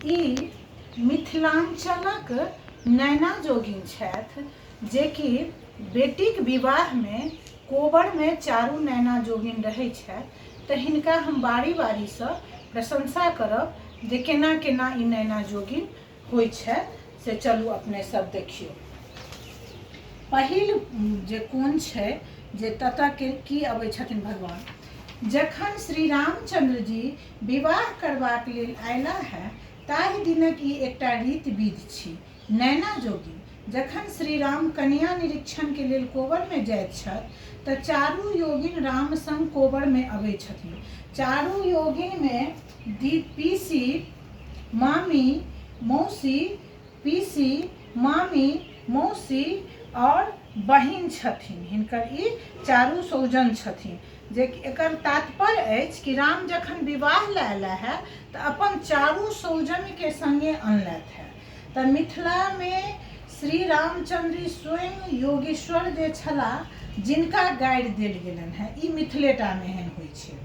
ई मिथिलांचलक नैना जोगिन छथि जेकि बेटीक विवाह में कोबर में चारू नैना जोगिन रहै छथि। तऽ हिनका हम बारी बारी से प्रशंसा करब जे केना केना ई नैना जोगिन होइ छथि से चलू अपने सब देखियौ। पहिल जे कोन छै जे ततऽ के की अबै छथिन भगवान। जखन श्री रामचंद्र जी विवाह करबाक लेल आयला है ताहि दिनक ई एकटा रीति विधि छी। नैना जोगिन जखन श्री राम कन्या निरीक्षण के लेल कोबर में जाइत छथि तऽ चारू योगिन राम संग कोबर में अबै छथिन। चारू योगिन में पीसी मामी मौसी, पीसी मामी मौसी और बहिन छथिन। हिनकर ई चारू सौजन छथिन जे एकर तात्पर्य अछि कि राम जखन विवाह ले आयला है तऽ अपन चारू सौजन के संगे अनलथि है। तऽ मिथिला में श्री रामचंद्र स्वयं योगेश्वर जे छलाह जिनका गाड़ि देल गेलन है, ई मिथिलेटा में एहन होइ छै।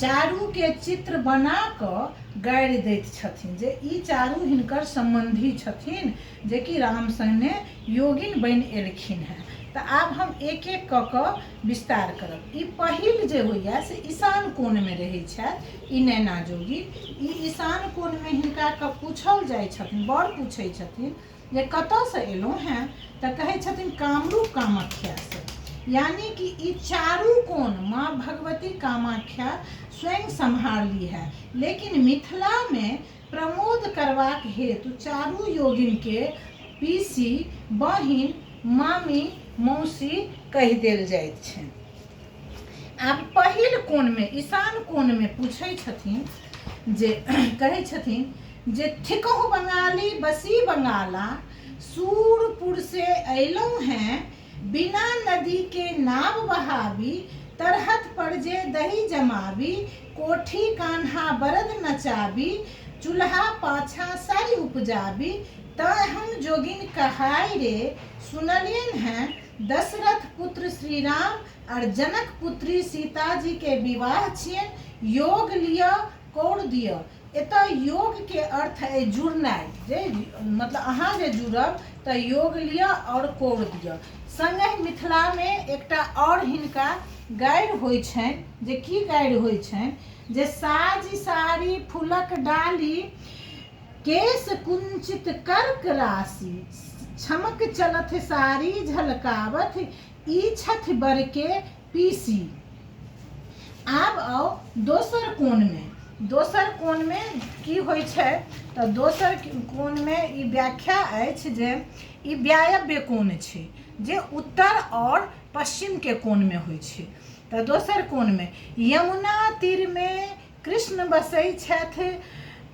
चारू के चित्र बना कऽ गाड़ि दैत छथिन जे ई चारू हिनकर संबंधी छथिन जे कि राम संगे योगिन बनि एलखिन हैं। तऽ आब हम एक एक कऽ कऽ विस्तार करब। ई पहिल जे होइए से ईशान कोण में रहै छथि ई नैना जोगिन। ई ईशान कोण में हिनका कऽ पूछल जाइ छथिन, बड़ पूछै छथिन जे कतऽसँ एलहुँ हैं तऽ कहै छथिन कामरूप कामाख्या से। यानी कि ई चारू कोण माँ भगवती कामाख्या स्वयं संभाली है, लेकिन मिथिला में प्रमोद करबाक हेतु चारू योगिन के पीसी, बहिन, मामी, मौसी कहि देल जाइत छै। आब पहिल कोण में ईशान कोण में पूछै छथिन जे कहै छथिन जे थिकहु बंगाली बसी बंगाला, सूरपुर से अयलहुँ हैं बिना नदी के नाव बहाबी, तरहत पर जे दही जमाबी, कोठी कान्हा बरद नचाबी, चूल्हा पाछा सारी उपजाबी, तय हम जोगिन कहाय रे। सुनलियन हैं दशरथ पुत्र श्री राम और जनक पुत्री सीता जी के विवाह छियन, योग लिया कौड़ दिया। एतऽ योग के अर्थ है जुड़नाइ, जे मतलब अहाँ जे जुड़ब तऽ योग लिया और कौड़ दिया। संगे मिथिला में एकटा और हिनका गाड़ि होइ छनि जे की गाड़ि होइ छनि जे साजी साड़ी फूलक डाली, केश कुंचित कर्क राशि, छमक चलत सारी झलकावत, ई छथि बर के पीसी। आब आओ दोसर कोण में। दोसर कोण में की होइ छै तऽ दोसर कोण में ई व्याख्या अछि जे ई वायव्य कोण छै जे उत्तर और पश्चिम के कोण में होइ छै। तऽ दोसर कोण में यमुना तीर में कृष्ण बसै छथि,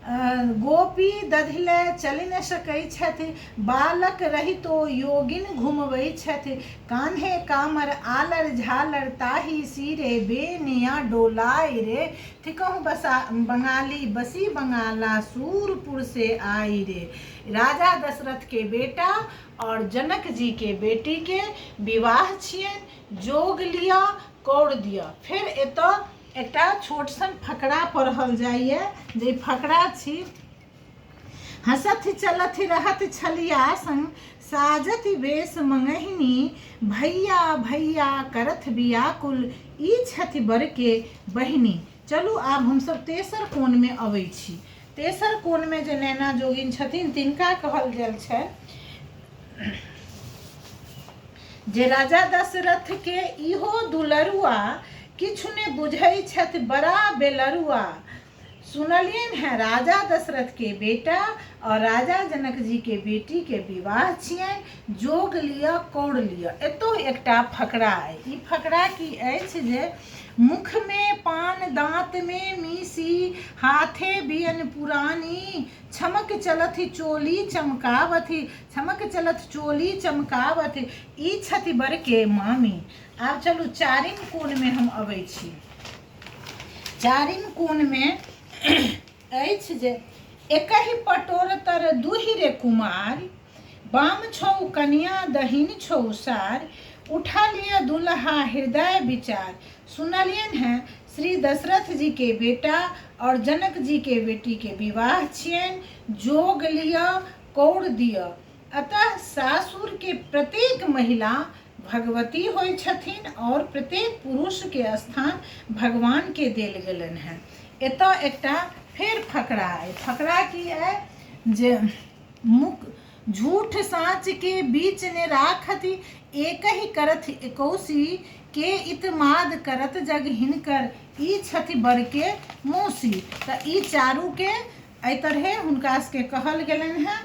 गोपी दधिले चलि न सकै छथि, बालक रहितो योगिन घुमबै छथि, कान्हे कामर आलर झालर ताही सिरे बेनिया डोलाय रे, थिकहु बंगाली बसी बंगाला, सूरपुर से आई रे। राजा दशरथ के बेटा और जनक जी के बेटी के विवाह छियन, जोग लिया कौड़ दिया। फिर एतऽ एकटा छोट सन फकरा पढ़ल जाइए जे फकरा छी। हंसत चलत रहत छलिया संग, साजत वेश मंगहिनी, भैया भैया करथ बियाकुल, ई छथि बर के बहिनी। चलू आब हमसब तेसर कोण में अबै छी। तेसर कोण में जे नैना जोगिन छथिन तिनका कहल गेल छै जे राजा दशरथ के इहो दुलरुआ, किछु ने बुझै छथि बड़ा बेलरुआ। सुनलियन है राजा दशरथ के बेटा और राजा जनक जी के बेटी के विवाह छियन, जोग लिया कौड़ लिया। एतो एकटा फकरा अइ। ई फकरा की अछि जे मुख में पान दांत में मीसी, हाथे बियन पुरानी, छमक चलत चोली चमकावथि, छमक चलत चोली चमकावथि, ई छथि बर के मामी। आब चलू चारिम कोण में हम अबै छी। चारिम कोण में अछि जे एकहि पटोर तर दुहि रे कुमार, बाम छौ कन्या दहिन छौ सार, उठा लिया दुल्हा हृदय विचार। सुनलियन हैं श्री दशरथ जी के बेटा और जनक जी के बेटी के विवाह छियनि, जोग लिअ कौड़ दिअ। अतः सासुर के प्रत्येक महिला भगवती होइ छथिन और प्रत्येक पुरुष के स्थान भगवान के देल गेलनि हैं। एतऽ एकटा फेर फकरा अइ। फकरा की अइ जे मुख झूठ साँच के बीच ने राखति, एक ही करथ एकौसी, के इतमाद करत जग हिनकर, ई छथि बर के मौसी। तऽ ई चारू के एहि तरहे हुनका सबके कहल गेलनि हैं।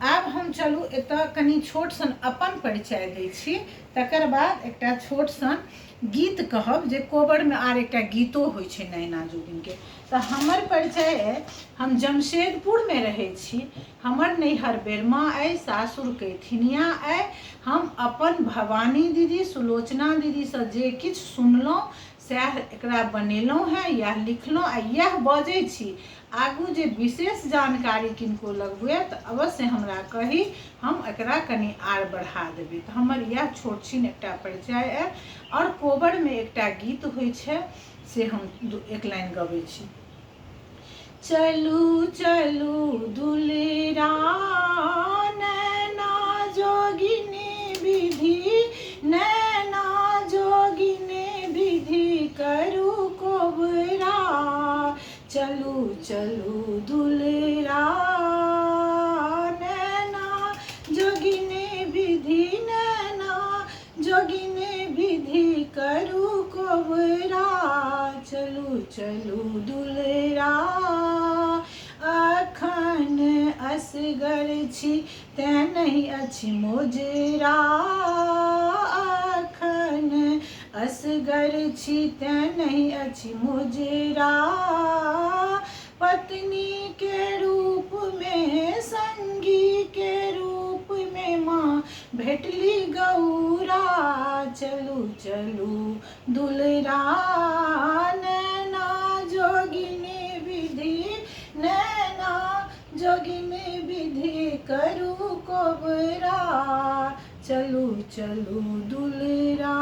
आब हम चलू एतऽ कनि छोट सन अपन परिचय दै छी, तकर बाद एकटा छोट सन गीत कहब जे कोबरमे आर एकटा गीतो होइ छै नैना जोगिनके। तऽ हमर परिचय अइ, हम जमशेदपुरमे रहै छी, हमर नैहर बेरमा अइ, सासुर कैथिनिया अइ। हम अपन भवानी दीदी सुलोचना दीदीसँ जे किछु सुनलहुँ सएह एकरा बनेलहुँ हैं, इएह लिखलहुँ आ इएह बजै छी। आगू जे विशेष जानकारी किनको लग हुए तऽ अवश्य हमरा कही, हम एकरा कनि आर बढ़ा देबै। तऽ हमर इएह छोट छीन एकटा परिचय अइ। और कोबरमे एकटा गीत होइ छै से हम एक लाइन गबै छी। चलू चलू दुलेरा नैना जोगिनी विधि, नैना जोगिनी विधि करू कोबरा। चलू चलू दुलेरा नैना जोगिनी विधि, नैना जोगिनी विधि करू कोबरा। चलू चलू दुलेरा अखन असगर छी, तें नहीं अछि मोजरा। अखन असगर छी, तें नहीं अछि मोजरा। पत्नी के रूप में संगी के रूप में माँ भेटली गौरा। चलू चलू दुलरा नैना जोगिनी विधि, नैना जोगिनी विधि करू कोबरा। चलू चलू दुलरा।